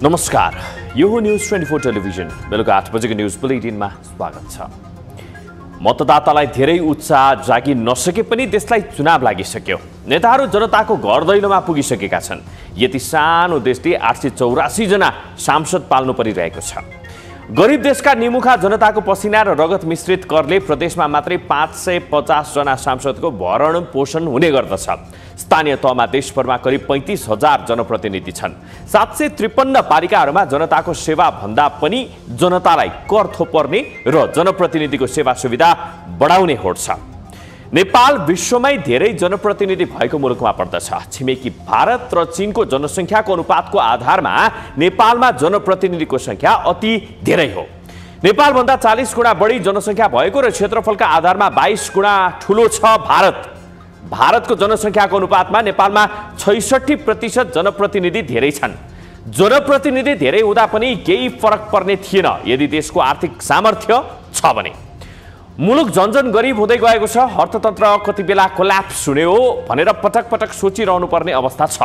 नमस्कार, यो हो न्यूज 24 टेलिभिजन। बेलुका 8 बजेको न्यूज बुलेटिनमा स्वागत छ। मतदातालाई धेरै उत्साह जागी नसके पनि देशलाई चुनाव लागिसक्यो। नेताहरू जनताको घर दैलोमा पुगिसकेका छन्। यति सानो देशले 884 जना सांसद पाल्नु परिरहेको छ। गरिब देशका निमुखा जनताको पसिना र रगत मिश्रित करले प्रदेशमा मात्रै 550 जना सांसदको भरण पोषण हुने गर्दछ। स्थानीय तहमा देशभरमा करिब 35,000 जनप्रतिनिधि छन्। 753 पालिकाहरूमा जनताको सेवा भन्दा पनि जनतालाई कर थोपर्ने र जनप्रतिनिधिको सेवा सुविधा बढाउने होड छ। नेपाल विश्वमै धेरै जनप्रतिनिधि भएको मुलुकमा पर्दछ। छिमेकी भारत र चीनको जनसङ्ख्याको अनुपातको आधारमा नेपालमा जनप्रतिनिधिको संख्या अति धेरै हो। नेपालभन्दा 40 गुणा बढी जनसङ्ख्या भएको र क्षेत्रफलका आधारमा 22 गुणा ठुलो छ भारत। भारतको जनसङ्ख्याको अनुपातमा नेपालमा 66% जनप्रतिनिधि धेरै छन्। जनप्रतिनिधि धेरै हुँदा पनि केही फरक पर्ने थिएन यदि देशको आर्थिक सामर्थ्य छ भने। मुलुक झन्झन गरिब हुँदै गएको छ। अर्थतन्त्र कति बेला कोल्याप्स हुने हो भनेर पटक पटक सोचिरहनु पर्ने अवस्था छ।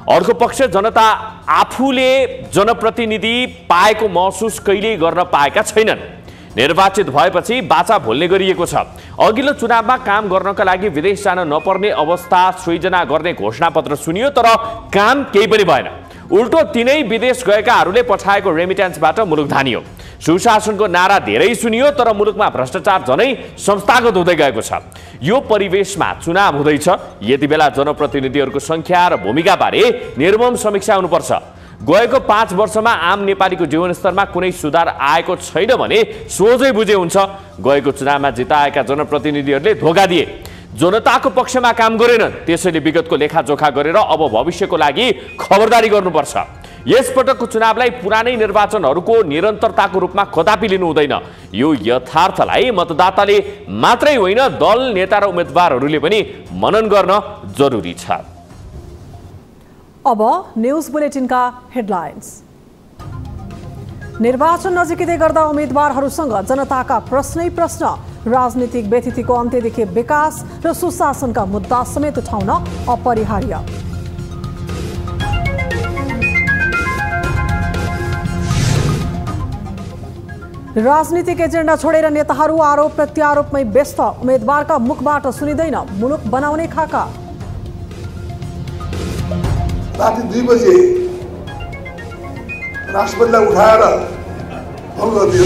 अर्को पक्ष जनता आफूले जनप्रतिनिधि पाएको महसुस कहिल्यै गर्न पाएका छैनन्। निर्वाचित भएपछि बाचा भुल्ने गरिएको छ। अघिल्लो चुनावमा काम गर्नका लागि विदेश जान नपर्ने अवस्था सृजना गर्ने घोषणापत्र सुनियो, तर काम केही पनि भएन। उल्टो तिनै विदेश गएकाहरूले पठाएको रेमिट्यान्सबाट मुलुक धानियो। सुशासनको नारा धेरै सुनियो, तर मुलुकमा भ्रष्टाचार झनै संस्थागत हुँदै गएको छ। यो परिवेशमा चुनाव हुँदैछ। यति बेला जनप्रतिनिधिहरूको संख्या र भूमिकाबारे निर्मम समीक्षा हुनुपर्छ। गएको 5 वर्षमा आम नेपालीको जीवनस्तरमा कुनै सुधार आएको छैन भने सोझै बुझे हुन्छ गएको चुनावमा जिताएका जनप्रतिनिधिहरूले धोका दिए, जनताको पक्षमा काम गरेनन्। त्यसैले विगतको लेखाजोखा गरेर अब भविष्यको लागि खबरदारी गर्नुपर्छ। यसपटकको चुनावलाई पुरानै निर्वाचनहरूको निरन्तरताको रूपमा कदापि लिनु हुँदैन। यो यथार्थलाई मतदाताले मात्रै होइन, दल, नेता र उम्मेदवारहरूले पनि मनन गर्न जरुरी छ। अब न्यूज बुलेटिनका हेडलाइन्स। निर्वाचन नजिकै गर्दा उम्मेदवारहरूसँग जनताका प्रश्नै प्रश्न। राजनीतिक व्यथितिको अन्त्यदेखि विकास र सुशासनका मुद्दा समेत उठाउन अपरिहार्य। राजनीतिक एजेन्डा छोडेर नेताहरू आरोप प्रत्यारोपमै व्यस्त। उम्मेदवारका मुखबाट सुनिँदैन मुलुक बनाउने खाका। राति 2 बजे राष्ट्रपतिलाई उठाएर भङ्ग गरिदियो।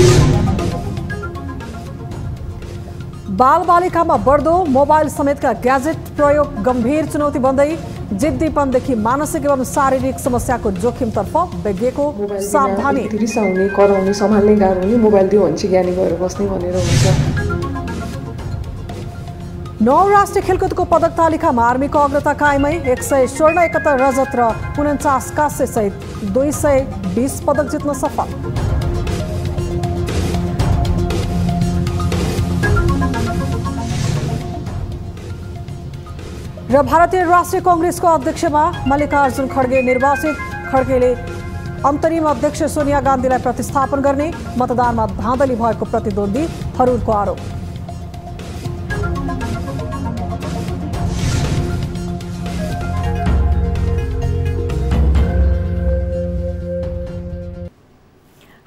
बालबालिकामा बढ्दो मोबाइल समेतका ग्याजेट प्रयोग गम्भीर चुनौती बन्दै जिद्दीपनदेखि मानसिक एवं शारीरिक समस्याको जोखिमतर्फ विज्ञको सावधानी। रिसाउने, कराउने, सम्हाल्ने गाह्रो हुने, मोबाइल दियो भने चाहिँ ज्ञानी भएर बस्ने भनेर हुन्छ। 9 राष्ट्रिय खेलकुदको पदक तालिकामा आर्मीको अग्रता कायमै। 100 स्वर्ण, 71 रजत र 49 काँस्य सहित 220 पदक जित्न सफल। र भारतीय राष्ट्रिय कांग्रेसको अध्यक्षमा मल्लिकार्जुन खड्गे निर्वाचित। खड्गेले अन्तरिम अध्यक्ष सोनिया गान्धीलाई प्रतिस्थापन गर्ने। मतदानमा धाँधली भएको प्रतिद्वन्दी थरूरको आरोप।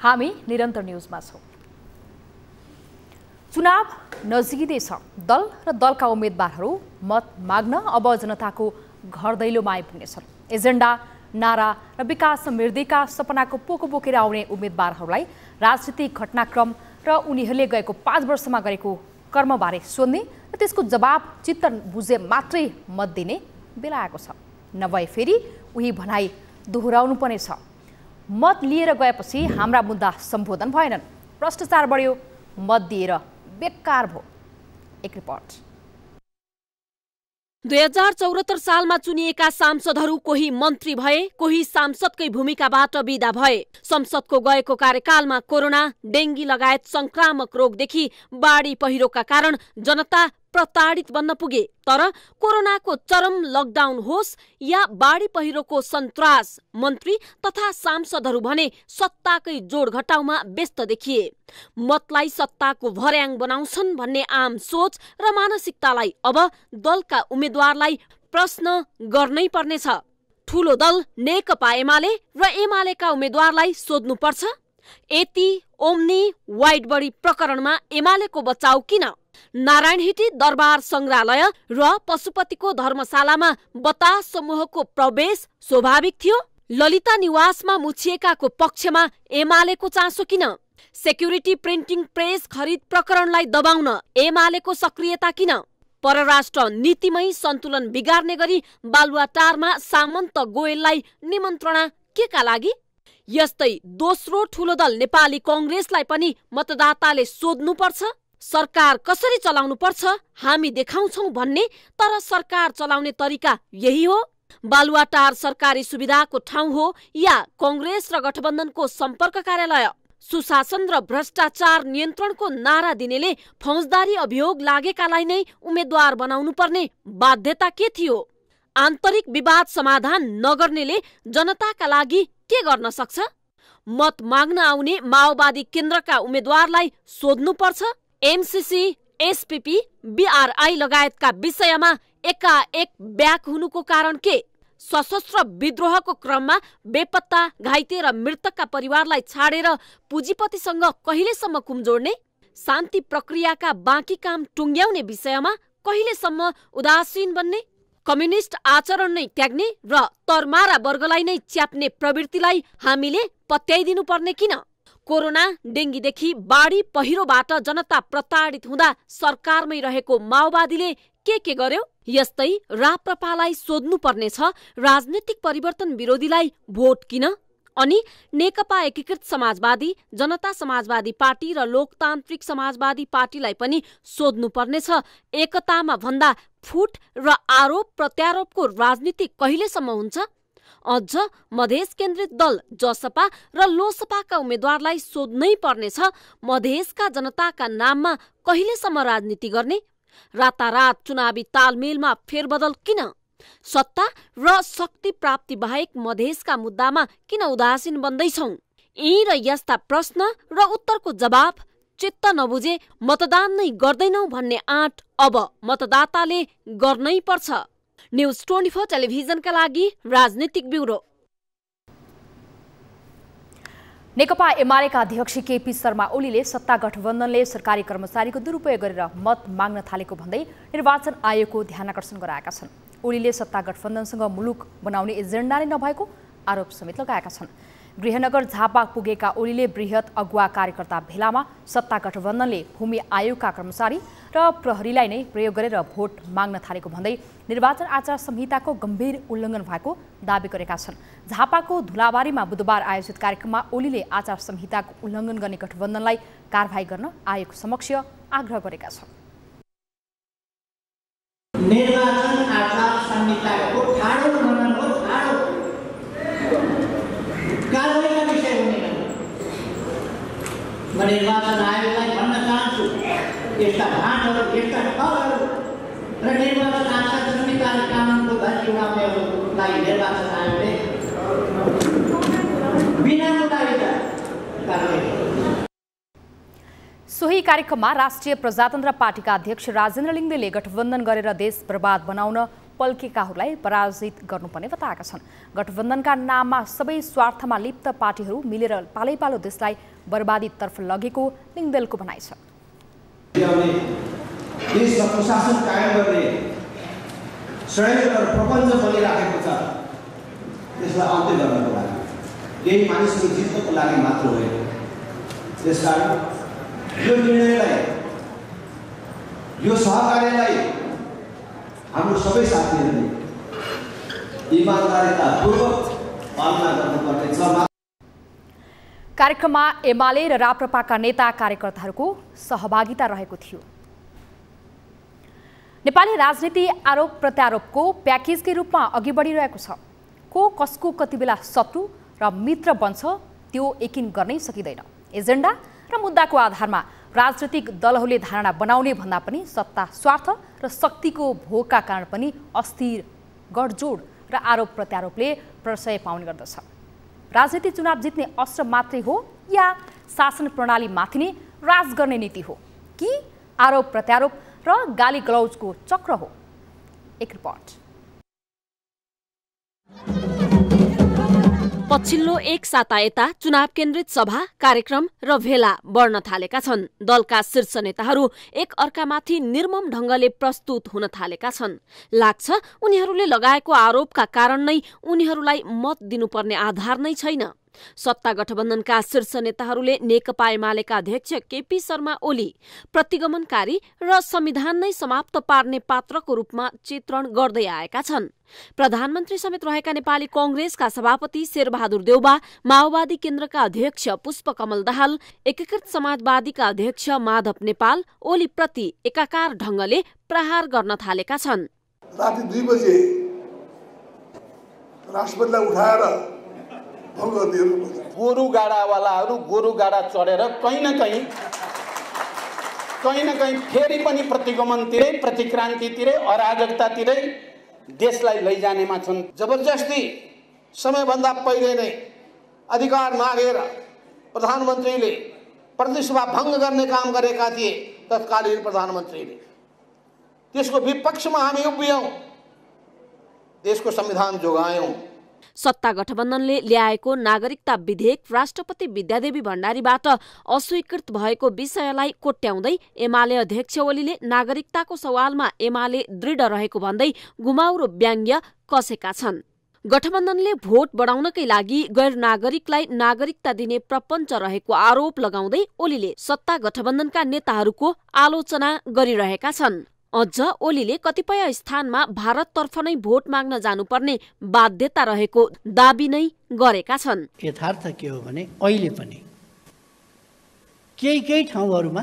हामी निरन्तर न्यूजमा छौं। चुनाव नजिकै छ। दल र दलका उम्मेदवारहरू मत माग्न अब जनताको घर दैलोमा आइपुग्नेछन्। एजेन्डा, नारा र विकास समृद्धिका सपनाको पोको बोकेर आउने उम्मेदवारहरूलाई राजनीतिक घटनाक्रम र उनीहरूले गएको 5 वर्षमा गरेको कर्मबारे सोध्ने र त्यसको जवाब चित्त बुझे मात्रै मत दिने बेला आएको छ। नभए फेरि उही भनाइ दोहोऱ्याउनु पर्ने छ। मत लिएर गएपछि हाम्रा मुद्दा सम्बोधन भएनन्, भ्रष्टाचार बढ्यो, मत दिएर बेकार भयो। एक रिपोर्ट। 2074 सालमा चुनिएका सांसदहरू कोही मन्त्री भए, कोही सांसदकै भूमिकाबाट बिदा भए। संसदको गएको कार्यकालमा कोरोना, डेङ्गी लगायत संक्रामक रोगदेखि बाढी पहिरोका कारण जनता प्रताडित बन्न पुगे। तर कोरोनाको चरम लकडाउन होस् या बाढी पहिरोको सन्तास, मन्त्री तथा सांसदहरू भने सत्ताकै जोड घटाउमा व्यस्त देखिए। मतलाई सत्ताको भर्याङ बनाउँछन् भन्ने आम सोच र मानसिकतालाई अब दलका उम्मेद्वारलाई प्रश्न गर्नै पर्नेछ। ठूलो दल नेकपा एमाले र एमालेका उम्मेद्वारलाई सोध्नुपर्छ, यति ओम्नी वाइडबडी प्रकरणमा एमालेको बचाउ किन? नारायणहिटी दरबार संग्रहालय र पशुपतिको धर्मशालामा बतास समूहको प्रवेश स्वाभाविक थियो। ललिता निवासमा मुछिएकाको पक्षमा एमालेको चासो किन? सेक्युरिटी प्रिन्टिङ प्रेस खरिद प्रकरणलाई दबाउन एमालेको सक्रियता किन? परराष्ट्र नीतिमै सन्तुलन बिगार्ने गरी बालुवाटारमा सामन्त गोयललाई निमन्त्रणा के का लागि? यस्तै दोस्रो ठूलो दल नेपाली कांग्रेसलाई पनि मतदाताले सोध्नुपर्छ, सरकार कसरी चलाउनु पर्छ हामी देखाउँछौं भन्ने। तर सरकार चलाउने तरिका यही हो? बालुवाटार सरकारी सुविधाको ठाउँ हो या कांग्रेस र गठबन्धनको सम्पर्क कार्यालय? सुशासन र भ्रष्टाचार नियन्त्रणको नारा दिनेले फौजदारी अभियोग लागेकालाई नै उम्मेद्वार बनाउनु पर्ने बाध्यता के थियो? आन्तरिक विवाद समाधान नगर्नेले जनताका लागि के गर्न सक्छ? मत माग्न आउने माओवादी केन्द्रका उम्मेद्वारलाई सोध्नुपर्छ। एमसीसी, एसपीपी, बीआरआई लगायतका विषयमा एकाएक ब्याक हुनुको कारण के? सशस्त्र विद्रोहको क्रममा बेपत्ता, घाइते र मृतकका परिवारलाई छाडेर पुँजीपतिसँग कहिलेसम्म कुमजोड्ने? शान्ति प्रक्रियाका बाँकी काम टुङ्ग्याउने विषयमा कहिलेसम्म उदासीन बन्ने? कम्युनिस्ट आचरण नै त्याग्ने र तरमारा वर्गलाई नै च्याप्ने प्रवृत्तिलाई हामीले पत्याइदिनु पर्ने किन? कोरोना, डेङ्गीदेखि बाढी पहिरोबाट जनता प्रताडित हुँदा सरकारमै रहेको माओवादीले के गर्यो? यस्तै राप्रपालाई सोध्नु पर्नेछ, राजनीतिक परिवर्तन विरोधीलाई भोट किन? अनि नेकपा एकीकृत समाजवादी, जनता समाजवादी पार्टी र लोकतान्त्रिक समाजवादी पार्टीलाई पनि सोध्नु पर्नेछ, एकतामा भन्दा फुट र आरोप प्रत्यारोपको राजनीति कहिलेसम्म हुन्छ? अझ मधेस केन्द्रित दल जसपा र लोसपाका उम्मेद्वारलाई सोध्नै पर्नेछ, मधेसका जनताका नाममा कहिलेसम्म राजनीति गर्ने? रातारात चुनावी तालमेलमा फेरबदल किन? सत्ता र शक्ति प्राप्ति बाहेक मधेसका मुद्दामा किन उदासीन बन्दैछौं? यी र यस्ता प्रश्न र उत्तरको जवाब चित्त नबुझे मतदान नै गर्दैनौ भन्ने आँट अब मतदाताले गर्नै पर्छ। न्यूज 24 टेलिभिजनका लागि राजनीतिक ब्युरो। नेकपा एमालेका अध्यक्ष केपी शर्मा ओलीले सत्ता गठबन्धनले सरकारी कर्मचारीको दुरुपयोग गरेर मत माग्न थालेको भन्दै निर्वाचन आयोगको ध्यान आकर्षण गराएका छन्। ओलीले सत्ता गठबन्धनसँग मुलुक बनाउने एजेन्डा नै नभएको आरोप समेत लगाएका छन्। गृहनगर झापा पुगेका ओलीले बृहत अगुवा कार्यकर्ता भेलामा सत्ता गठबन्धनले भूमि आयोगका कर्मचारी र प्रहरीलाई नै प्रयोग गरेर भोट माग्न थालेको भन्दै निर्वाचन आचार संहिताको गम्भीर उल्लङ्घन भएको दावी गरेका छन्। झापाको धुलाबारीमा बुधबार आयोजित कार्यक्रममा ओलीले आचार संहिताको उल्लङ्घन गर्ने गठबन्धनलाई कारबाही गर्न आयोग समक्ष आग्रह गरेका छन्। निर्वाचन आचार संहिताको ठाडो उल्लङ्घनको ठाडो कारबाहीका विषय हुने म निर्वाचन आयोगलाई भन्न चाहन्छु, यस्ता भाँटहरू, यस्ता ठगहरू र निर्वाचन आचार संहिता र कानुनको धज्जी उडाउनेहरूलाई निर्वाचन आयोगले बिना मुद्दाका कारबाही। सोही कार्यक्रममा राष्ट्रिय प्रजातन्त्र पार्टीका अध्यक्ष राजेन्द्र लिङ्गदेले गठबन्धन गरेर देश बर्बाद बनाउन पल्केकाहरूलाई पराजित गर्नुपर्ने बताएका छन्। गठबन्धनका नाममा सबै स्वार्थमा लिप्त पार्टीहरू मिलेर पालैपालो देशलाई बर्बादीतर्फ लगेको लिङ्गदेलको भनाइ छ। देशमा प्रशासन कायम गर्ने षड्यन्त्र र प्रपञ्च बनिराखेको छ, त्यसलाई अन्त्य गर्नको लागि, यही मानिसको जित्नको लागि मात्र हो। त्यसकारण यो निर्णयलाई, यो सहकार्यलाई हाम्रो सबै साथीहरूले इमानदारीतापूर्वक पालना गर्नुपर्नेछ। कार्यक्रममा एमाले र राप्रपाका नेता कार्यकर्ताहरूको सहभागिता रहेको थियो। नेपाली राजनीति आरोप प्रत्यारोपको प्याकेजकै रूपमा अघि बढिरहेको छ। को कसको कति बेला शत्रु र मित्र बन्छ त्यो यकिन गर्नै सकिँदैन। एजेन्डा र मुद्दाको आधारमा राजनीतिक दलहरूले धारणा बनाउने भन्दा पनि सत्ता स्वार्थ र शक्तिको भोगका कारण पनि अस्थिर गठजोड र आरोप प्रत्यारोपले प्रशय पाउने गर्दछ। राजनीति चुनाव जित्ने अस्त्र मात्रै हो या शासन प्रणाली माथि नै राज गर्ने नीति हो कि आरोप प्रत्यारोप र गाली गलौजको चक्र हो? एक रिपोर्ट। पछिल्लो एक साता यता चुनाव केन्द्रित सभा कार्यक्रम र भेला बढ्न थालेका छन्। दलका शीर्ष नेताहरू एक अर्कामाथि निर्मम ढंगले प्रस्तुत हुन थालेका छन्। लाग्छ उनीहरूले लगाएको आरोपका कारण नै उनीहरूलाई मत दिनुपर्ने आधार नै छैन। सत्ता गठबन्धनका शीर्ष नेताहरूले नेकपा एमालेका अध्यक्ष केपी शर्मा ओली प्रतिगमनकारी र संविधान नै समाप्त पार्ने पात्रको रूपमा चित्रण गर्दै आएका छन्। प्रधानमन्त्री समेत रहेका नेपाली कांग्रेसका सभापति शेरबहादुर देउबा, माओवादी केन्द्रका अध्यक्ष पुष्पकमल दाहाल, एकीकृत समाजवादीका अध्यक्ष माधव नेपाल ओली प्रति एकाकार ढंगले प्रहार गर्न थालेका छन्। राति 2 बजे राष्ट्रपतिलाई उठाएर गोरु गाडावालाहरू गोरु गाडा चढेर कहीँ न कहीँ फेरि पनि प्रतिगमनतिरै प्रतिक्रान्तितिरै अराजकतातिरै देशलाई लैजानेमा छन्। जबरजस्ती समयभन्दा पहिले नै अधिकार मागेर प्रधानमन्त्रीले प्रतिसभा भङ्ग गर्ने काम गरेका थिए तत्कालीन प्रधानमन्त्रीले। त्यसको विपक्षमा हामी उभियौँ, देशको संविधान जोगायौँ। सत्ता गठबन्धनले ल्याएको नागरिकता विधेयक राष्ट्रपति विद्यादेवी भण्डारीबाट अस्वीकृत भएको विषयलाई कोट्याउँदै एमाले अध्यक्ष ओलीले नागरिकताको सवालमा एमाले दृढ रहेको भन्दै घुमाउरो व्यङ्ग्य कसेका छन्। गठबन्धनले भोट बढाउनकै लागि गैर नागरिकलाई नागरिकता दिने प्रपञ्च रहेको आरोप लगाउँदै ओलीले सत्ता गठबन्धनका नेताहरूको आलोचना गरिरहेका छन्। अझ ओलीले कतिपय स्थानमा भारततर्फ नै भोट माग्न जानुपर्ने बाध्यता रहेको दाबी नै गरेका छन्। यथार्थ के हो भने अहिले पनि केही ठाउँहरूमा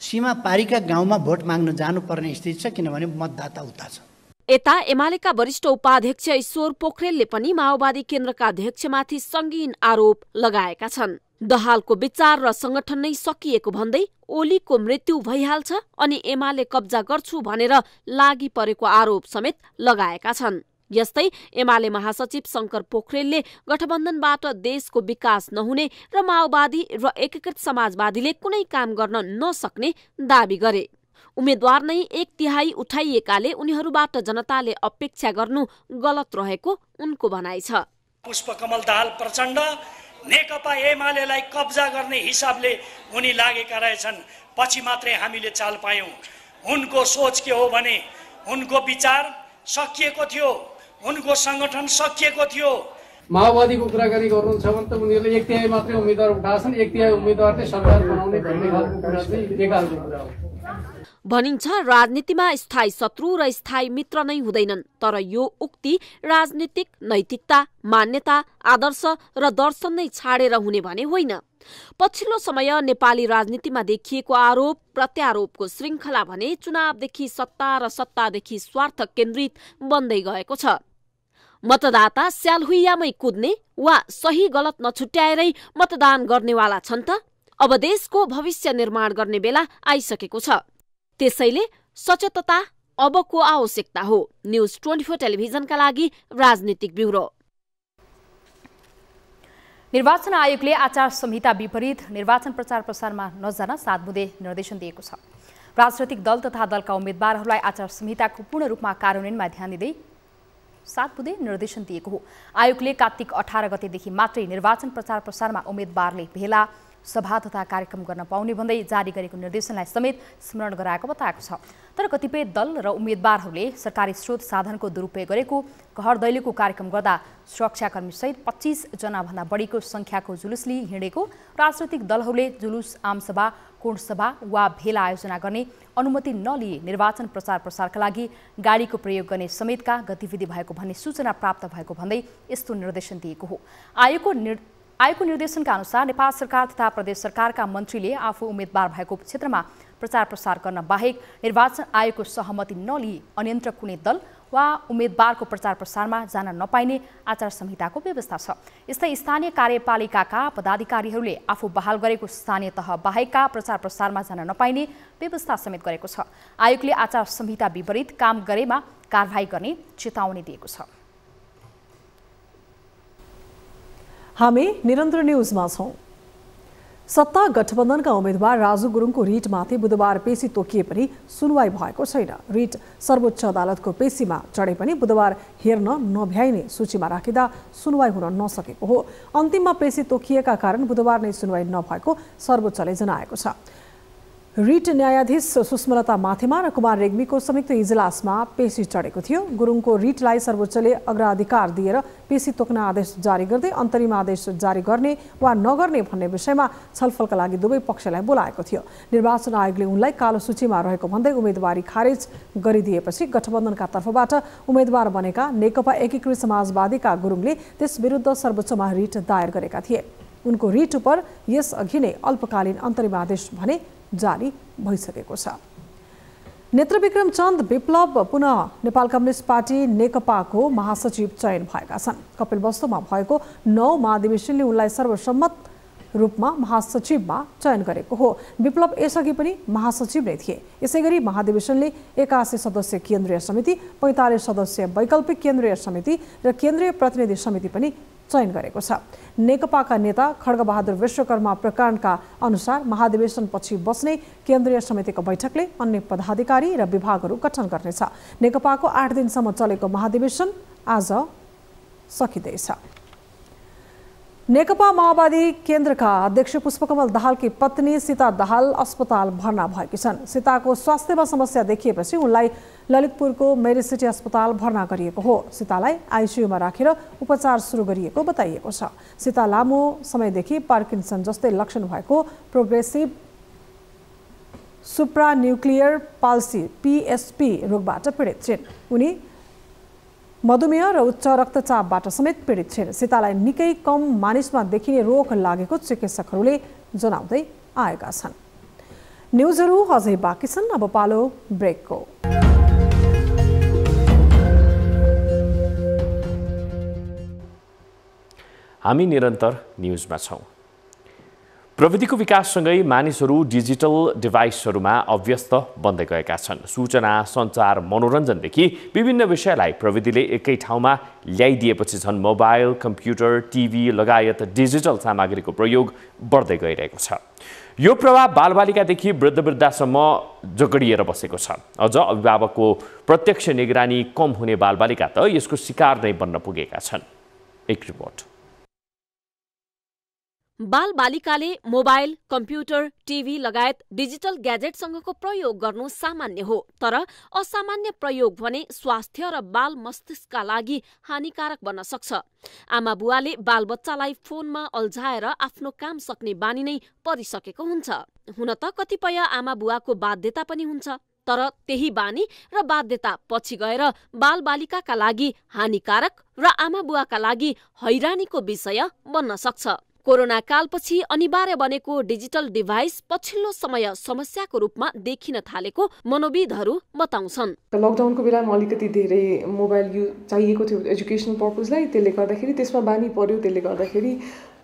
सीमा पारीका गाउँमा भोट माग्न जानुपर्ने स्थिति छ, किनभने मतदाता उता छ। यता एमालेका वरिष्ठ उपाध्यक्ष ईश्वर पोखरेलले पनि माओवादी केन्द्रका अध्यक्षमाथि संगीन आरोप लगाएका छन्। दहालको विचार र संगठन नै सकिएको भन्दै ओलीको मृत्यु भइहाल्छ अनि एमाले कब्जा गर्छु भनेर लागि परेको आरोप समेत लगाएका छन्। यस्तै एमाले महासचिव शंकर पोखरेलले गठबन्धनबाट देशको विकास नहुने र माओवादी र एकीकृत समाजवादीले कुनै काम गर्न नसक्ने दावी गरे। उम्मेद्वार नै 1/3 उठाइएकाले उनीहरूबाट जनताले अपेक्षा गर्नु गलत रहेको उनको भनाइ छ। पुष्पकमल दाहाल प्रचण्ड नेकपा एमालेलाई कब्जा गर्ने हिसाबले उनी लागेका रहेछन्। पछि मात्रै हामीले चाल पायौं। उनको सोच के हो भने उनको विचार सकिएको थियो, उनको संगठन सकिएको थियो। माओवादीको कुराकानी गर्नुहुन्छ भने त उनीहरूले 1/3 मात्रै उम्मेदवार उठाछन्, 1/3 उम्मेदवारले सरकार बनाउने भन्ने खालको कुरा चाहिँ बेकारको कुरा हो। भनिन्छ राजनीतिमा स्थायी शत्रु र स्थायी मित्र नै हुँदैनन्, तर यो उक्ति राजनीतिक नैतिकता, मान्यता, आदर्श र दर्शन नै छाडेर हुने भने होइन। पछिल्लो समय नेपाली राजनीतिमा देखिएको आरोप प्रत्यारोपको श्रृङ्खला भने चुनावदेखि सत्ता र सत्तादेखि स्वार्थ केन्द्रित बन्दै गएको छ। मतदाता स्यालहुइयामै कुद्ने वा सही गलत नछुट्याएरै मतदान गर्नेवाला छन् त? अब देशको भविष्य निर्माण गर्ने बेला आइसकेको छ। त्यसैले सचेतता अबको आवश्यकता हो। न्यूज 24 टेलिभिजनका लागि राजनीतिक ब्युरो। निर्वाचन आयोगले आचार संहिता विपरीत निर्वाचन प्रचार प्रसारमा नजान 7 बुँदे निर्देशन दिएको छ। राजनैतिक दल तथा दलका उम्मेद्वारहरूलाई आचार संहिताको पूर्ण रूपमा कार्यान्वयनमा ध्यान दिँदै 7 बुँदे निर्देशन दिएको हो। आयोगले कार्तिक 18 गतेदेखि मात्रै निर्वाचन प्रचार प्रसारमा उम्मेद्वारले भेला सभा तथा कार्यक्रम गर्न पाउने भन्दै जारी गरेको निर्देशनलाई समेत स्मरण गराएको बताएको छ। तर कतिपय दल र उम्मेद्वारहरूले सरकारी स्रोत साधनको दुरुपयोग गरेको, घर दैलोको कार्यक्रम गर्दा सुरक्षाकर्मीसहित 25 जनाभन्दा बढीको संख्याको जुलुस लिई हिँडेको, राजनैतिक दलहरूले जुलुस, आमसभा, कोणसभा वा भेला आयोजना गर्ने अनुमति नलिए निर्वाचन प्रचार प्रसारका लागि गाडीको प्रयोग गर्ने समेतका गतिविधि भएको भन्ने सूचना प्राप्त भएको भन्दै यस्तो निर्देशन दिएको हो। आयोगको आयोगको निर्देशनका अनुसार नेपाल सरकार तथा प्रदेश सरकारका मन्त्रीले आफू उम्मेद्वार भएको क्षेत्रमा प्रचार प्रसार गर्न बाहेक निर्वाचन आयोगको सहमति नलिई अन्यत्र कुनै दल वा उम्मेद्वारको प्रचार प्रसारमा जान नपाइने आचार संहिताको व्यवस्था छ। यस्तै स्थानीय कार्यपालिकाका पदाधिकारीहरूले आफू बहाल गरेको स्थानीय तह बाहेकका प्रचार प्रसारमा जान नपाइने व्यवस्था समेत गरेको छ। आयोगले आचार संहिता विपरीत काम गरेमा कारबाही गर्ने चेतावनी दिएको छ। हामी निरन्तर न्यूजमा छौं। सत्ता गठबन्धनका उम्मेद्वार राजु गुरुङको रिटमाथि बुधबार पेशी तोकिए पनि सुनवाई भएको छैन। रिट सर्वोच्च अदालतको पेशीमा चढे पनि बुधबार हेर्न नभ्याइने सूचीमा राखिँदा सुनवाई हुन नसकेको हो। अन्तिममा पेशी तोकिएका कारण बुधबार नै सुनवाई नभएको सर्वोच्चले जनाएको छ। रिट न्यायाधीश सुष्मलता माथेमा र कुमार रेग्मीको संयुक्त इजलासमा पेशी चढेको थियो। गुरुङको रिटलाई सर्वोच्चले अग्राधिकार दिएर पेशी तोक्न आदेश जारी गर्दै अन्तरिम आदेश जारी गर्ने वा नगर्ने भन्ने विषयमा छलफलका लागि दुवै पक्षलाई बोलाएको थियो। निर्वाचन आयोगले उनलाई कालो सूचीमा रहेको भन्दै उम्मेदवारी खारेज गरिदिएपछि गठबन्धनका तर्फबाट उम्मेद्वार बनेका नेकपा एकीकृत समाजवादीका गुरुङले त्यसविरुद्ध सर्वोच्चमा रिट दायर गरेका थिए। उनको रिट उप यसअघि नै अल्पकालीन अन्तरिम आदेश भने जारी भइसकेको छ। नेत्रविक्रम चन्द विप्लव पुनः नेपाल कम्युनिस्ट पार्टी नेकपाको महासचिव चयन भएका छन्। कपिलवस्तुमा भएको 9 महाधिवेशनले उनलाई सर्वसम्मत रूपमा महासचिवमा चयन गरेको हो। विप्लव यसअघि पनि महासचिव नै थिए। यसैगरी महाधिवेशनले 81 सदस्यीय केन्द्रीय समिति, 45 सदस्यीय वैकल्पिक केन्द्रीय समिति र केन्द्रीय प्रतिनिधि समिति पनि चयन गरेको छ। नेकपाका नेता खड्गबहादुर विश्वकर्मा प्रकरणका अनुसार महाधिवेशनपछि बस्ने केन्द्रीय समितिको बैठकले अन्य पदाधिकारी र विभागहरू गठन गर्नेछ। नेकपाको 8 दिनसम्म चलेको महाधिवेशन आज सकिँदैछ। नेकपा माओवादी केन्द्रका अध्यक्ष पुष्पकमल दाहालकी पत्नी सीता दाहाल अस्पताल भर्ना भएकी छन्। सीताको स्वास्थ्यमा समस्या देखिएपछि उनलाई ललितपुरको मेडिसिटी अस्पताल भर्ना गरिएको हो। सीतालाई आइसियुमा राखेर उपचार सुरु गरिएको बताइएको छ। सीता लामो समयदेखि पार्किन्सन जस्तै लक्षण भएको प्रोग्रेसिभ सुप्रान्युक्लियर पाल्सी PSP रोगबाट पीडित छिन्। उनी मधुमेह र उच्च रक्तचापबाट समेत पीडित छिन्। सीतालाई निकै कम मानिसमा देखिने रोग लागेको चिकित्सकहरूले जनाउँदै आएका छन्। न्युजहरू अझै बाँकी छन्, अब पालो ब्रेकको। हामी निरन्तर न्युजमा छौं। प्रविधिको विकाससँगै मानिसहरू डिजिटल डिभाइसहरूमा अभ्यस्त बन्दै गएका छन्। सूचना, सञ्चार, मनोरञ्जनदेखि विभिन्न विषयलाई प्रविधिले एकै ठाउँमा ल्याइदिएपछि झन् मोबाइल, कम्प्युटर, टिभी लगायत डिजिटल सामग्रीको प्रयोग बढ्दै गइरहेको छ। यो प्रभाव बालबालिकादेखि वृद्धवृद्धासम्म जगडिएर बसेको छ। अझ अभिभावकको प्रत्यक्ष निगरानी कम हुने बालबालिका त यसको शिकार नै बन्न पुगेका छन्। एक रिपोर्ट। बालबालिकाले मोबाइल, कम्प्युटर, टिभी लगायत डिजिटल ग्याजेटसँगको प्रयोग गर्नु सामान्य हो, तर असामान्य प्रयोग भने स्वास्थ्य र बाल मस्तिष्कका लागि हानिकारक बन्न सक्छ। आमा बुवाले बालबच्चालाई फोनमा अल्झाएर आफ्नो काम सक्ने बानी नै परिसकेको हुन्छ। हुन त कतिपय आमा बुवाको बाध्यता पनि हुन्छ, तर त्यही बानी र बाध्यता पछि गएर बालबालिकाका लागि हानिकारक र आमा बुवाका लागि हैरानीको विषय बन्न सक्छ। कोरोना कालपछि अनिवार्य बनेको डिजिटल डिभाइस पछिल्लो समय समस्याको रूपमा देखिन थालेको मनोविदहरू बताउँछन्। लकडाउनको बेलामा अलिकति धेरै मोबाइल चाहिएको थियो एजुकेसनल पर्पजलाई, त्यसले गर्दाखेरि त्यसमा बानी पर्यो। त्यसले गर्दाखेरि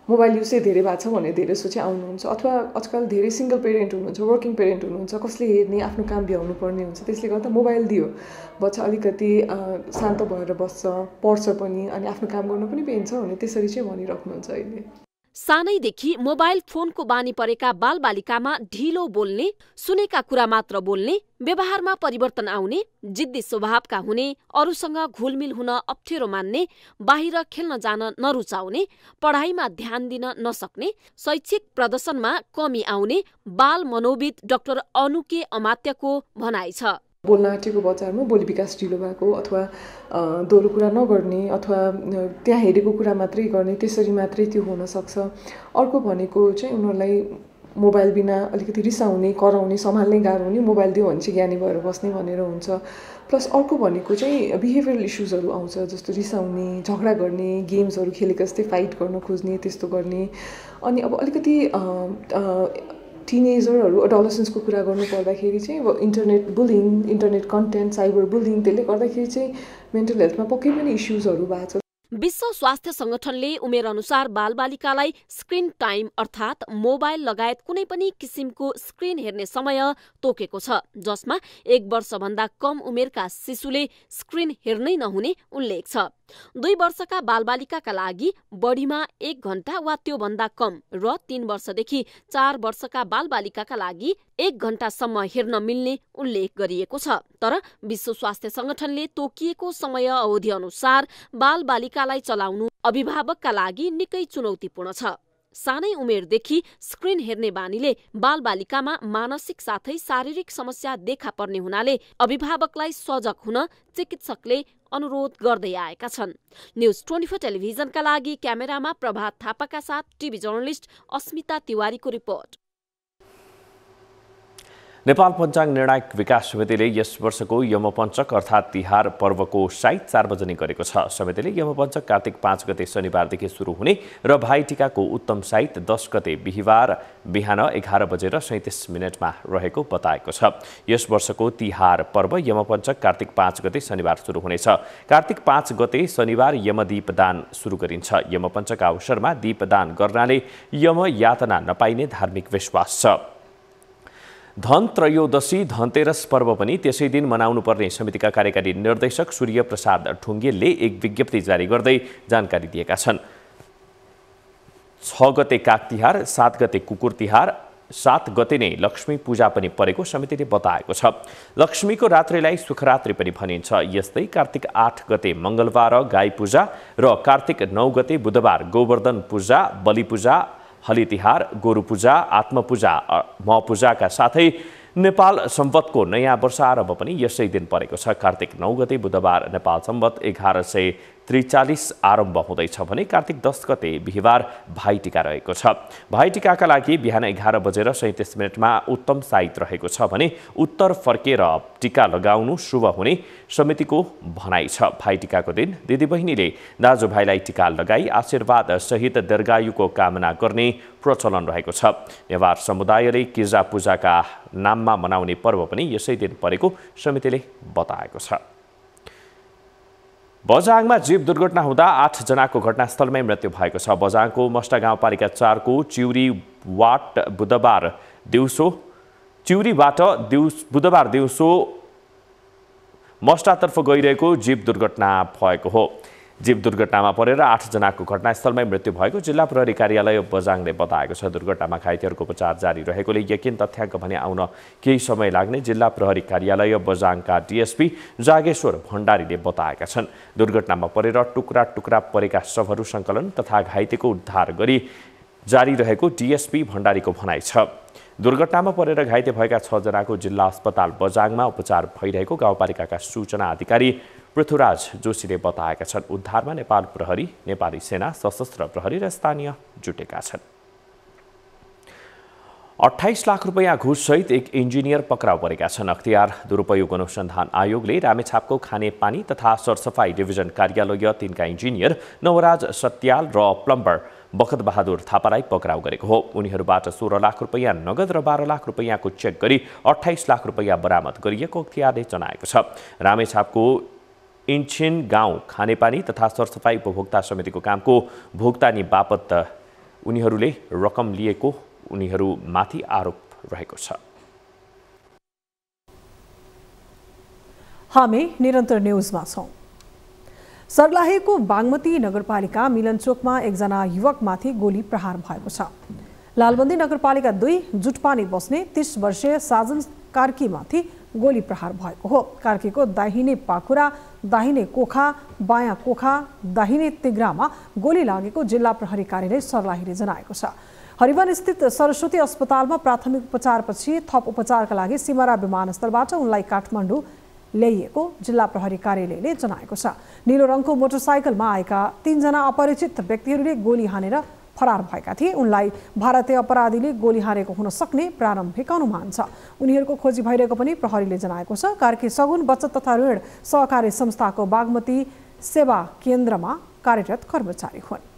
मोबाइल युज चाहिँ धेरै भएको छ भनेर धेरै सोचे आउनुहुन्छ। अथवा आजकल धेरै सिङ्गल पेरेन्ट हुनुहुन्छ, वर्किङ पेरेन्ट हुनुहुन्छ, कसले हेर्ने, आफ्नो काम भ्याउनु पर्ने हुन्छ। त्यसले गर्दा मोबाइल दियो, बच्चा अलिकति शान्त भएर बस्छ, पढ्छ पनि, अनि आफ्नो काम गर्नु पनि पाइन्छ भने त्यसरी चाहिँ भनिराख्नुहुन्छ अहिले। सानैदेखि मोबाइल फोनको बानी परेका बालबालिकामा ढिलो बोल्ने, सुनेका कुरा मात्र बोल्ने, व्यवहारमा परिवर्तन आउने, जिद्दी स्वभावका हुने, अरूसँग घुलमिल हुन अप्ठ्यारो मान्ने, बाहिर खेल्न जान नरुचाउने, पढाइमा ध्यान दिन नसक्ने, शैक्षिक प्रदर्शनमा कमी आउने बाल मनोविद डाक्टर अनुके अमात्यको भनाइ छ। बोल्न आँटेको बच्चाहरूमा बोली विकास ढिलो भएको, अथवा दोहोरो कुरा नगर्ने, अथवा त्यहाँ हेरेको कुरा मात्रै गर्ने, त्यसरी मात्रै त्यो हुनसक्छ। अर्को भनेको चाहिँ उनीहरूलाई मोबाइल बिना अलिकति रिसाउने कराउने सम्हाल्नै गाह्रो हुने, मोबाइल दियो भने चाहिँ ज्ञानी भएर बस्ने भनेर हुन्छ। प्लस अर्को भनेको चाहिँ बिहेभियरल इस्युजहरू आउँछ, जस्तो रिसाउने, झगडा गर्ने, गेम्सहरू खेलेको जस्तै फाइट गर्न खोज्ने, त्यस्तो गर्ने। अनि अब अलिकति टिनेजरहरू एडोलेसेन्सको कुरा गर्नु पर्दाखेरि चाहिँ अब internet bullying, internet content, cyber bullying, त्यसले गर्दाखेरि चाहिँ मेन्टल हेल्थमा पक्कै पनि इस्युजहरू भएको छ। विश्व स्वास्थ्य संगठनले उमेर अनुसार बालबालिकालाई स्क्रिन टाइम अर्थात् मोबाइल लगायत कुनै पनि किसिमको स्क्रिन हेर्ने समय तोकेको छ, जसमा 1 वर्षभन्दा कम उमेरका शिशुले स्क्रिन हेर्नै नहुने उल्लेख छ। 2 वर्षका बालबालिकाका लागि बढीमा 1 घण्टा वा त्योभन्दा कम र 3 वर्षदेखि 4 वर्षका बालबालिकाका लागि 1 घण्टासम्म हेर्न मिल्ने उल्लेख गरिएको छ। तर विश्व स्वास्थ्य संगठनले तोकिएको समय अवधि अनुसार बालबालिकालाई चलाउनु अभिभावकका लागि निकै चुनौतीपूर्ण छ। सानै उमेरदेखि स्क्रिन हेर्ने बानीले बालबालिकामा मानसिक साथै शारीरिक समस्या देखा पर्ने हुनाले अभिभावकलाई सजग हुन चिकित्सकले अनुरोध गर्दै आएका छन्। न्यूज 24 टेलिभिजनका लागि क्यामेरामा प्रभात थापाका साथ टिभी जर्नलिस्ट अस्मिता तिवारीको रिपोर्ट। नेपाल पञ्चाङ्ग निर्णायक विकास समितिले यस वर्षको यमपञ्चक अर्थात् तिहार पर्वको साइत सार्वजनिक गरेको छ। समितिले यमपञ्चक कार्तिक 5 गते शनिबारदेखि सुरु हुने र भाइटिकाको उत्तम साइत 10 गते बिहिबार बिहान 11 बजेर 37 मिनटमा रहेको बताएको छ। यस वर्षको तिहार पर्व यमपञ्चक कार्तिक 5 गते शनिबार सुरु हुनेछ। कार्तिक 5 गते शनिबार यमदीपदान सुरु गरिन्छ। यमपञ्चक अवसरमा दीपदान गर्नाले यम यातना नपाइने धार्मिक विश्वास छ। धन त्रयोदशी धनतेरस पर्व पनि त्यसै दिन मनाउनु पर्ने समितिका कार्यकारी निर्देशक सूर्य प्रसाद ढुङ्गेलले एक विज्ञप्ति जारी गर्दै जानकारी दिएका छन्। 6 गते काग तिहार, 7 गते कुकुर तिहार, 7 गते नै लक्ष्मी पूजा पनि परेको समितिले बताएको छ। लक्ष्मीको रात्रिलाई सुखरात्रि पनि भनिन्छ। यस्तै कार्तिक 8 गते मंगलबार गाई पूजा र कार्तिक 9 गते बुधबार गोवर्धन पूजा, बलि पूजा, हली तिहार, गोरु पूजा, आत्मपूजा, महपूजाका साथै नेपाल सम्वतको नयाँ वर्ष आरम्भ पनि यसै दिन परेको छ। कार्तिक 9 गते बुधबार नेपाल सम्वत 1143 आरम्भ हुँदैछ भने कार्तिक 10 गते बिहिबार भाइटिका रहेको छ। भाइटिकाका लागि बिहान 11 बजेर 37 मिनटमा उत्तम साइत रहेको छ भने उत्तर फर्केर टिका लगाउनु शुभ हुने समितिको भनाइ छ। भाइटिकाको दिन दिदीबहिनीले दाजुभाइलाई टिका लगाई आशीर्वाद सहित दीर्घायुको कामना गर्ने प्रचलन रहेको छ। नेवार समुदायले किजा पूजाका नाममा मनाउने पर्व पनि यसै दिन परेको समितिले बताएको छ। बझाङमा जीव दुर्घटना हुँदा 8 जनाको घटनास्थलमै मृत्यु भएको छ। बझाङको मस्टा गाउँपालिका 4 को चिउरीबाट बुधबार दिउँसो मस्टातर्फ गइरहेको जीव दुर्घटना भएको हो। जीव दुर्घटनामा परेर 8 जनाको घटनास्थलमै मृत्यु भएको जिल्ला प्रहरी कार्यालय बझाङले बताएको छ। दुर्घटनामा घाइतेहरूको उपचार जारी रहेकोले यकिन तथ्याङ्क भने आउन केही समय लाग्ने जिल्ला प्रहरी कार्यालय बझाङका डीएसपी जागेश्वर भण्डारीले बताएका छन्। दुर्घटनामा परेर टुक्रा टुक्रा परेका शवहरू सङ्कलन तथा घाइतेको उद्धार गरी जारी रहेको डीएसपी भण्डारीको भनाइ छ। दुर्घटनामा परेर घाइते भएका 6 जनाको जिल्ला अस्पताल बझाङमा उपचार भइरहेको गाउँपालिकाका सूचना अधिकारी पृथ्वीराज जोशीले बताएका छन्। उद्धारमा नेपाल प्रहरी, नेपाली सेना, सशस्त्र प्रहरी र स्थानीय जुटेका छन्। 28 लाख रुपैयाँ घुससहित एक इन्जिनियर पक्राउ परेका छन्। अख्तियार दुरुपयोग अनुसन्धान आयोगले रामेछापको खानेपानी तथा सरसफाई डिभिजन कार्यालय 3 का इन्जिनियर नवराज सत्याल र प्लम्बर बखत बहादुर थापालाई पक्राउ गरेको हो। उनीहरूबाट 16 लाख रुपैयाँ नगद र 12 लाख रुपैयाँको चेक गरी 28 लाख रुपैयाँ बरामद गरिएको अख्तियारले जनाएको छ। रामेछापको इन्छिन गाउँ खानेपानी तथा सरसफाई उपभोक्ता समितिको कामको भुक्तानी बापत उनीहरूले रकम लिएको उनीहरूमाथि आरोप रहेको छ। हामी निरन्तर न्यूजमा छौं। सर्लाहीको बागमती नगरपालिका मिलनचोकमा एकजना युवकमाथि गोली प्रहार भएको छ। लालबन्दी नगरपालिका 2 जुटपानी बस्ने 30 वर्षीय साजन कार्कीमाथि गोली प्रहार भएको हो। कार्कीको दाहिने पाखुरा, दाहिने कोखा, बायाँ कोखा, दाहिने तिग्रामा गोली लागेको जिल्ला प्रहरी कार्यालय सर्लाहीले जनाएको छ। हरिवन स्थित सरस्वती अस्पतालमा प्राथमिक उपचारपछि थप उपचारका लागि सिमरा विमानस्थलबाट उनलाई काठमाडौँ ल्याइएको जिल्ला प्रहरी कार्यालयले जनाएको छ। नीलो रङको मोटरसाइकलमा आएका 3 जना अपरिचित व्यक्तिहरूले गोली हानेर फरार भएका थिए। उनलाई भारतीय अपराधीले गोली हानेको हुन सक्ने प्रारम्भिक अनुमान छ। उनीहरूको खोजी भइरहेको पनि प्रहरीले जनाएको छ। कार्की सगुन बचत तथा ऋण सहकारी संस्थाको बागमती सेवा केन्द्रमा कार्यरत कर्मचारी हुन्।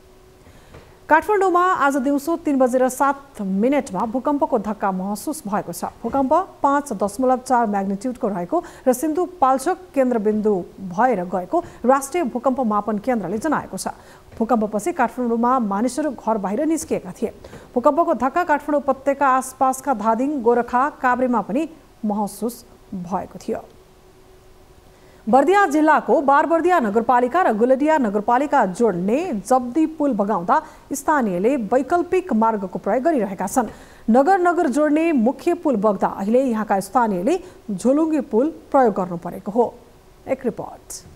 काठमाडौँमा आज दिउँसो 3:07 भूकम्पको धक्का महसुस भएको छ। भूकम्प 5.4 म्याग्निट्युडको रहेको र सिन्धुपाल्चोक केन्द्रबिन्दु भएर गएको राष्ट्रिय भूकम्प मापन केन्द्रले जनाएको छ। भूकम्पपछि काठमाडौँमा मानिसहरू घर बाहिर निस्किएका थिए। भूकम्पको धक्का काठमाडौँ उपत्यका आसपासका धादिङ, गोरखा, काभ्रेमा पनि महसुस भएको थियो। बर्दिया जिल्लाको बारबर्दिया नगरपालिका र गुलरिया नगरपालिका जोड्ने जब्दी पुल बगाउँदा स्थानीयले वैकल्पिक मार्गको प्रयोग गरिरहेका छन्। नगर जोड्ने मुख्य पुल बग्दा अहिले यहाँका स्थानीयले झोलुङ्गे पुल प्रयोग गर्नु परेको हो। एक रिपोर्ट।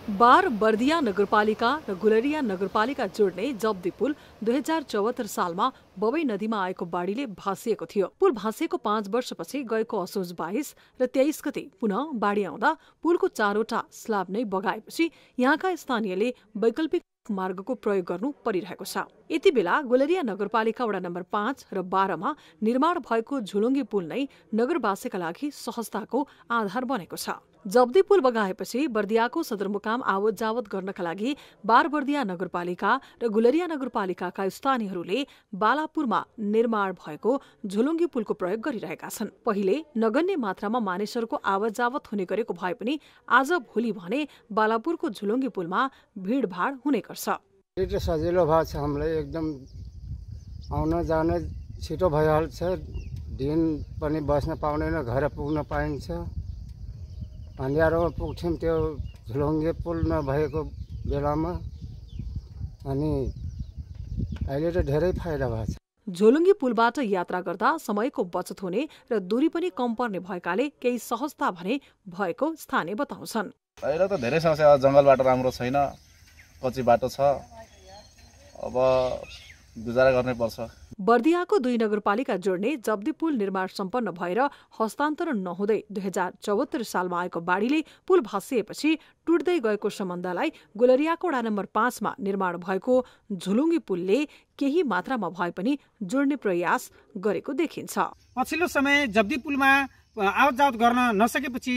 बारबर्दिया नगरपालिका र गुलरिया नगरपालिका जोड्ने जब्दी पुल 2074 सालमा बबई नदीमा आएको बाढीले भासिएको थियो। पुल भासिएको 5 वर्षपछि गएको असोज 22 र 23 गते पुनः बाढी आउँदा पुलको 4वटा स्ल्याब नै बगाएपछि यहाँका स्थानीयले वैकल्पिक मार्गको प्रयोग गर्नु परिरहेको छ। यति बेला गुलरिया नगरपालिका वडा नम्बर 5 र 12 मा निर्माण भएको झुलुङ्गे पुल नै नगरवासीका लागि सहजताको आधार बनेको छ। जब्दी पुल बगाएपछि बर्दियाको सदरमुकाम आवत जावत गर्नका लागि बारबर्दिया नगरपालिका र गुलरिया नगरपालिकाका स्थानीयहरूले बालापुरमा निर्माण भएको झुलुङ्गे पुलको प्रयोग गरिरहेका छन्। पहिले नगन्य मात्रामा मानिसहरूको आवत जावत हुने गरेको भए पनि आज भोलि भने बालापुरको झुलुङ्गे पुलमा भीडभाड हुने गर्छ। सजिलो भएको छ, हामीलाई एकदम आउन जान छिटो भइहाल्छ। दिन पनि बस्न पाउँदैन, घर पुग्न पाइन्छ। अन्यारोमा पुग्थ्यौँ त्यो झुलुङ्गे पुल नभएको बेलामा, अनि अहिले त धेरै फाइदा भएको छ। झोलुङ्गे पुलबाट यात्रा गर्दा समयको बचत हुने र दूरी पनि कम पर्ने भएकाले केही सहजता भने भएको स्थानीय बताउँछन्। अहिले त धेरै समस्या, जङ्गल बाटो राम्रो छैन, कच्ची बाटो छ, अब गुजारा गर्नै पर्छ। बर्दियाको 2 नगरपालिका जोड्ने जब्दी पुल निर्माण सम्पन्न भएर हस्तान्तरण नहुँदै 2074 सालमा आएको बाढीले पुल भासिएपछि टुट्दै गएको सम्बन्धलाई गुलरियाको वडा नम्बर 5 मा निर्माण भएको झुलुङ्गे पुलले केही मात्रामा भए पनि जोड्ने प्रयास गरेको देखिन्छ। पछिल्लो समय जब्दी पुलमा आवत जावत गर्न नसकेपछि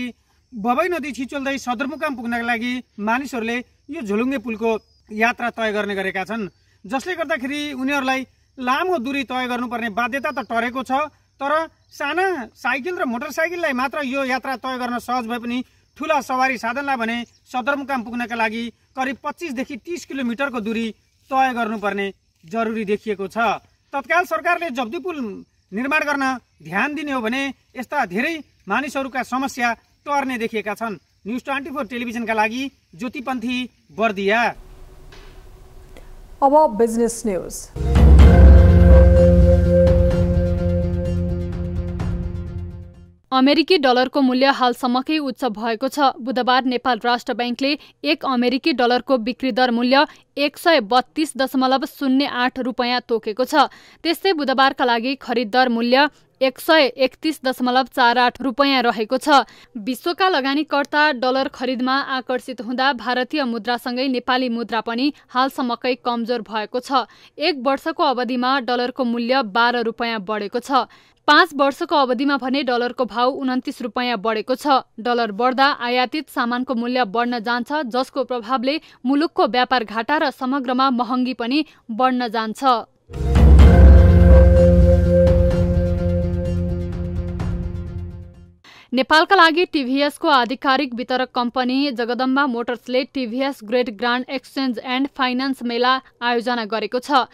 बबई नदी छिचोल्दै सदरमुकाम पुग्नका लागि मानिसहरूले यो झुलुङ्गे पुलको यात्रा तय गर्ने गरेका छन्, जसले गर्दाखेरि उनीहरूलाई लामो दूरी तय गर्नुपर्ने बाध्यता त टरेको छ। तर साना साइकल र मोटरसाइकललाई मात्र यो यात्रा तय गर्न सहज भए पनि ठुला सवारी साधनलाई भने सदरमुकाम पुग्नका लागि करिब 25 देखि 30 किलोमिटरको दूरी तय गर्नुपर्ने जरुरी देखिएको छ। तत्काल सरकारले जब्दी पुल निर्माण गर्न ध्यान दिने हो भने यस्ता धेरै मानिसहरूका समस्या टर्ने देखिएका छन्। न्यूज 24 टेलिभिजनका लागि ज्योतिपन्थी, बर्दिया। अब बिजनेस न्यूज। अमेरिकी डलरको मूल्य हालसम्मकै उच्च भएको छ। बुधबार नेपाल राष्ट्र बैंकले 1 अमेरिकी डलरको बिक्री दर मूल्य 132.08 रुपैयाँ तोकेको छ। त्यस्तै बुधबारका लागि खरिद दर मूल्य 131.48 रुपैयाँ रहेको छ। विश्वका लगानीकर्ता डलर खरिदमा आकर्षित हुँदा भारतीय मुद्रासँगै नेपाली मुद्रा पनि हालसम्मकै कमजोर भएको छ। 1 वर्षको अवधिमा डलरको मूल्य 12 रुपैयाँ बढेको छ। 5 वर्षको अवधिमा भने डलरको भाव 29 रुपैयाँ बढेको छ। डलर बढ्दा आयातित सामानको मूल्य बढ्न जान्छ, जसको प्रभावले मुलुकको व्यापार घाटा र समग्रमा महँगी पनि बढ्न जान्छ। नेपालका लागि टिभीएसको आधिकारिक वितरक कम्पनी जगदम्बा मोटर्सले TVS great grand exchange and finance मेला आयोजना गरेको छ।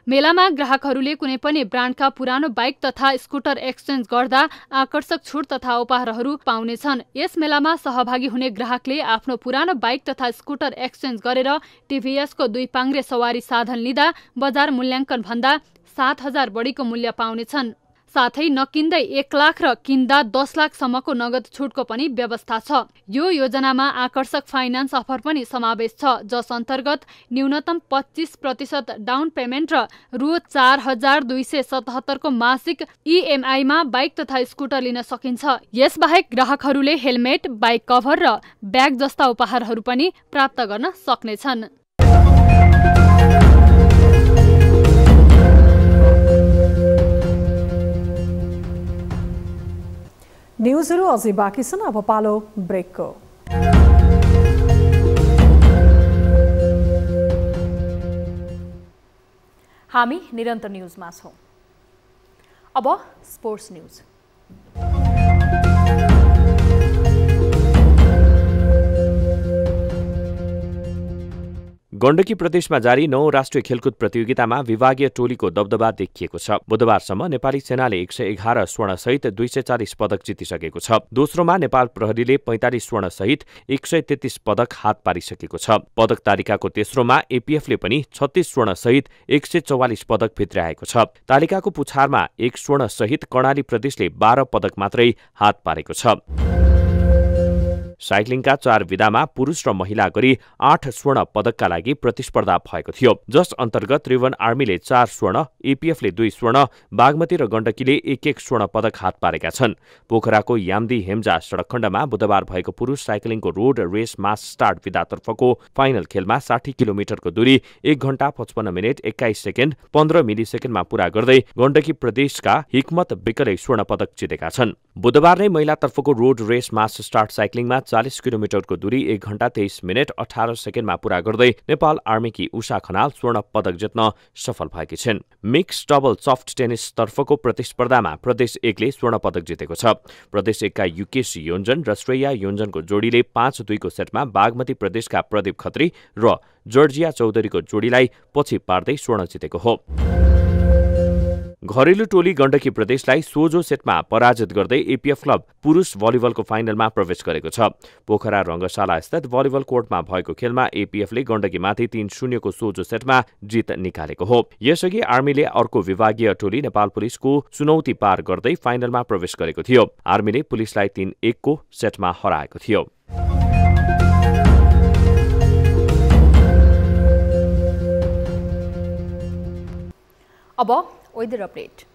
मेलामा ग्राहकहरूले कुनै पनि ब्रान्डका पुरानो बाइक तथा स्कुटर एक्सचेन्ज गर्दा आकर्षक छुट तथा उपहारहरू पाउनेछन्। यस मेलामा सहभागी हुने ग्राहकले आफ्नो पुरानो बाइक तथा स्कुटर एक्सचेन्ज गरेर टिभीएसको 2 पाङ्ग्रे सवारी साधन लिँदा बजार मूल्याङ्कन भन्दा 7,000 बढीको मूल्य पाउनेछन्। साथै नकिन्दै 1 लाख र किन्दा 10 लाखसम्मको नगद छुटको पनि व्यवस्था छ। यो योजनामा आकर्षक फाइनान्स अफर पनि समावेश छ, जस अन्तर्गत न्यूनतम 25% डाउन पेमेन्ट र रु 4,277 को मासिक इएमआईमा बाइक तथा स्कुटर लिन सकिन्छ। यसबाहेक ग्राहकहरूले हेलमेट, बाइक कभर र ब्याग जस्ता उपहारहरू पनि प्राप्त गर्न सक्नेछन्। न्युजहरू अझै बाँकी छन्, अब पालो ब्रेकको। हामी निरन्तर न्युजमा छौं। अब स्पोर्ट्स न्युज। गण्डकी प्रदेशमा जारी 9 राष्ट्रिय खेलकुद प्रतियोगितामा विभागीय टोलीको दबदबा देखिएको छ। बुधबारसम्म नेपाली सेनाले 111 स्वर्णसहित 240 पदक जितिसकेको छ। दोस्रोमा नेपाल प्रहरीले 45 स्वर्णसहित 133 पदक हात पारिसकेको छ। पदक तालिकाको तेस्रोमा एपीएफले पनि 36 स्वर्णसहित 144 पदक भित्र्याएको छ। तालिकाको पुछारमा 1 स्वर्णसहित कर्णाली प्रदेशले 12 पदक मात्रै हात पारेको छ। साइक्लिङका 4 विधामा पुरुष र महिला गरी 8 स्वर्ण पदकका लागि प्रतिस्पर्धा भएको थियो, जस अन्तर्गत त्रिभुवन आर्मीले 4 स्वर्ण, एपीएफले 2 स्वर्ण, बागमती र गण्डकीले 1-1 स्वर्ण पदक हात पारेका छन्। पोखराको याम्दी हेम्जा सडक खण्डमा बुधबार भएको पुरुष साइक्लिङको रोड रेस मास स्टार्ट विधातर्फको फाइनल खेलमा 60 किलोमिटरको दूरी 1 घण्टा 55 मिनेट 21 सेकेन्ड 15 मिलिसेकेन्डमा पूरा गर्दै गण्डकी प्रदेशका हिक्मत बिकले स्वर्ण पदक जितेका छन्। बुधबार नै महिलातर्फको रोड रेस मास स्टार्ट साइक्लिङमा 40 किलोमिटरको दूरी 1 घण्टा 23 मिनेट 18 सेकेन्डमा पूरा गर्दै नेपाल आर्मीकी उषा खनाल स्वर्ण पदक जित्न सफल भएकी छिन्। मिक्स डबल सफ्ट टेनिस तर्फको प्रतिस्पर्धामा प्रदेश 1ले स्वर्ण पदक जितेको छ। प्रदेश 1का युकेश योन्जन र श्रेया योन्जनको जोडीले 5-2 को सेटमा बागमती प्रदेशका प्रदीप खत्री र जर्जिया चौधरीको जोडीलाई पछि पार्दै स्वर्ण जितेको हो। घरेलु टोली गण्डकी प्रदेशलाई सोझो सेटमा पराजित गर्दै एपीएफ क्लब पुरुष भलिबलको फाइनलमा प्रवेश गरेको छ। पोखरा रङ्गशाला स्थित भलिबल कोर्टमा भएको खेलमा एपीएफले गण्डकीमाथि 3-0 को सोझो सेटमा जित निकालेको हो। यसअघि आर्मीले अर्को विभागीय टोली नेपाल पुलिसको चुनौती पार गर्दै फाइनलमा प्रवेश गरेको थियो। आर्मीले पुलिसलाई 3-1 को सेटमा हराएको थियो। अब वेदर अपडेट।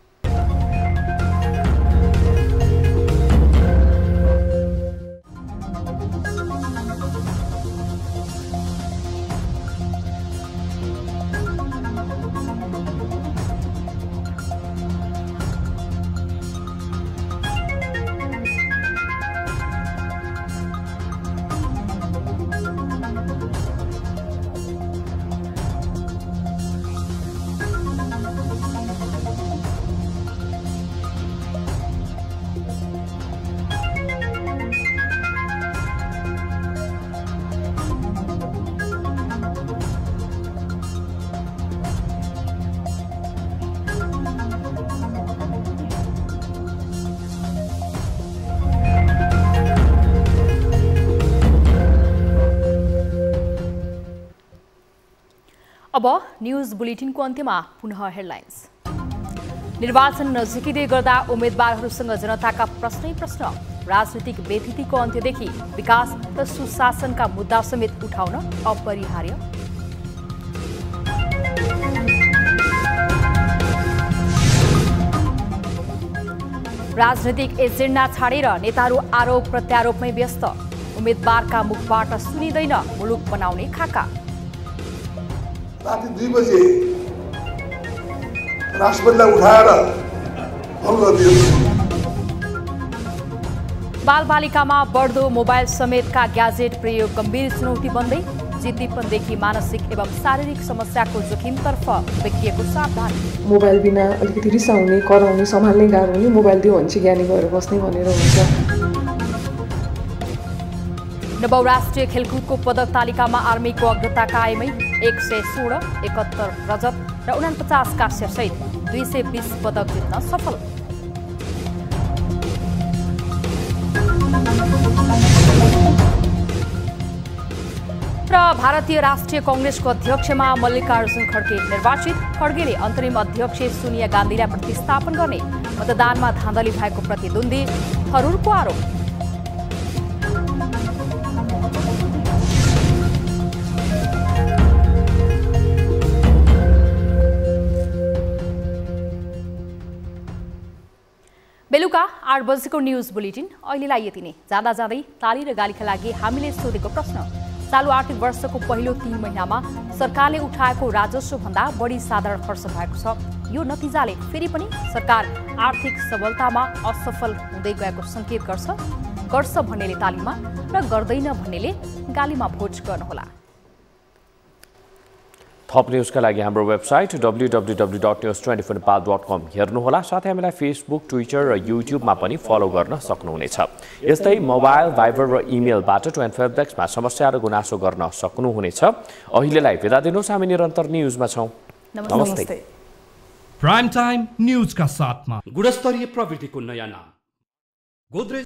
अब न्यूज बुलेटिनको अन्त्यमा पुनः हेडलाइन्स। निर्वाचन नजिकै गर्दा उम्मेदवारहरूसँग जनताका प्रश्नै प्रश्न। राजनीतिक व्यथितिको अन्त्यदेखि विकास र सुशासनका मुद्दा समेत उठाउन अपरिहार्य। राजनीतिक एजेन्डा छाडेर नेताहरू आरोप प्रत्यारोपमै व्यस्त। उम्मेदवारका मुखबाट सुनिँदैन मुलुक बनाउने खाका। राति 2 बजे राष्ट्रपतिलाई उठाएर भङ्ग गरिदियो। बालबालिकामा बढ्दो मोबाइल समेतका ग्याजेट प्रयोग गम्भीर चुनौती बन्दै जिद्दीपनदेखि मानसिक एवं शारीरिक समस्याको जोखिमतर्फ व्यक्तिको सावधानी। मोबाइल बिना अलिकति रिसाउने कराउने सम्हाल्नै गाह्रो हुने, मोबाइल दियो भने चाहिँ ज्ञानी भएर बस्ने भनेर हुन्छ। नवौं राष्ट्रिय खेलकुदको पदक तालिकामा आर्मीको अग्रता कायमै 116, 71 रजत र 49 कांस्य सहित 220 पदक जित्न सफल। र भारतीय राष्ट्रिय कांग्रेसको अध्यक्षमा मल्लिकार्जुन खड्गे निर्वाचित। खड्गेले अन्तरिम अध्यक्ष सोनिया गान्धीलाई प्रतिस्थापन गर्ने, मतदानमा धाँधली भएको प्रतिद्वन्दी थरूरको आरोप। बेलुका 8 बजेको न्यूज बुलेटिन अहिलेलाई यति नै। जाँदा जाँदै ताली र गालीका लागि हामीले सोधेको प्रश्न चालु आर्थिक वर्षको पहिलो 3 महिनामा सरकारले उठाएको राजस्व भन्दा बढी साधारण खर्च भएको छ। यो नतिजाले फेरि पनि सरकार आर्थिक सबलतामा असफल हुँदै गएको संकेत गर्छ भन्नेले तालीमा र गर्दैन भन्नेले गालीमा भोज गर्नुहोला। थप न्यूजका लागि हाम्रो वेबसाइट www.news24nepal.com हेर्नुहोला। साथै हामीलाई फेसबुक, ट्विटर र युट्युबमा पनि फलो गर्न सक्नुहुनेछ। यस्तै मोबाइल, भाइबर र इमेलबाट 24 डेस्कमा समस्या र गुनासो गर्न सक्नुहुनेछ। अहिलेलाई बिदा दिनुहोस्, हामी निरन्तर न्यूजमा छौं। नमस्ते। प्राइम टाइम न्यूज का साथमा गुणस्तरीय प्रविधिको नयाँ नाम गोदरेज